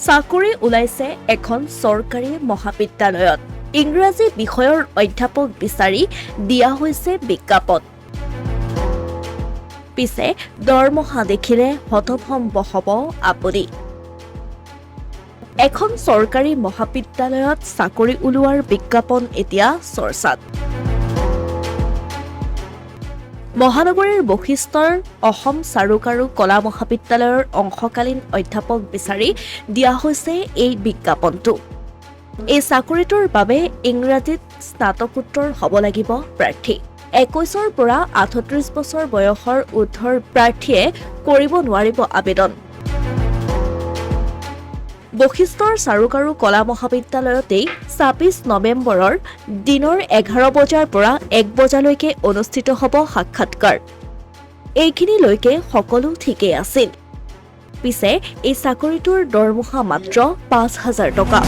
চাকৰি ওলাইছে এখন চৰকাৰী মহাবিদ্যালয়ত ইংৰাজী বিষয়ৰ অধ্যাপক বিচাৰি দিয়া হৈছে বিজ্ঞাপন। পিছে দৰমহা দেখিলে হতভম্ব হ'ব আপুনি। এখন চৰকাৰী মহাবিদ্যালয়ত চাকৰি ওলোৱাৰ বিজ্ঞাপন এতিয়া চৰ্চাত। মহানগৰীৰ বশিষ্ঠৰ অসম চাৰুকাৰু কলা মহাবিদ্যালয়ৰ অংশকালীন অধ্যাপক বিচাৰি দিয়া হৈছে এই বিজ্ঞাপনটো। এই চাকৰিটোৰ বাবে ইংৰাজীত স্নাতকোত্তৰ হ'ব লাগিব প্ৰাৰ্থী। 21ৰ পৰা 38 বছৰ বয়সৰ ঊৰ্ধৰ প্ৰাৰ্থীয়ে কৰিব নোৱাৰিব আবেদন। বশিষ্ঠৰ চাৰুকাৰু কলা মহাবিদ্যালয়তেই 26 নৱেম্বৰৰ দিনৰ 11 বজাৰ পৰা 1 বজালৈকে অনুষ্ঠিত হ'ব সাক্ষাৎকাৰ। এইখিনিলৈকে সকলো ঠিকেই আছিল। পিছে এই চাকৰিটোৰ দৰমহা মাত্ৰ 5,000 টকা।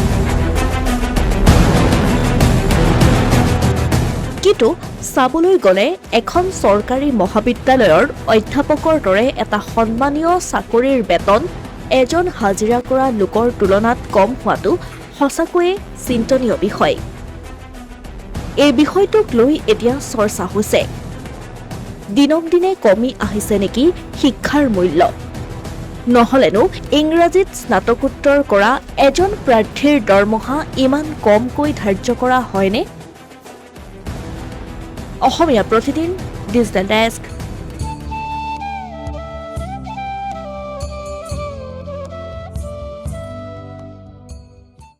কিন্তু চাবলৈ গ'লে এখন চৰকাৰী মহাবিদ্যালয়ৰ অধ্যাপকৰ দৰে এটা সন্মানীয় চাকৰিৰ বেতন এজন হাজিৰা কৰা লোকৰ তুলনাত কম হোৱাটো সঁচাকৈয়ে চিন্তনীয় বিষয়। এই বিষয়টোক লৈ এতিয়া চৰ্চা হৈছে। দিনক দিনে কমি আহিছে নেকি শিক্ষাৰ মূল্য? নহলেনো ইংৰাজীত স্নাতকোত্তৰ কৰা এজন প্ৰাৰ্থীৰ দৰমহা ইমান কমকৈ ধাৰ্য কৰা হয়নে? Asomiya Pratidin digital desk.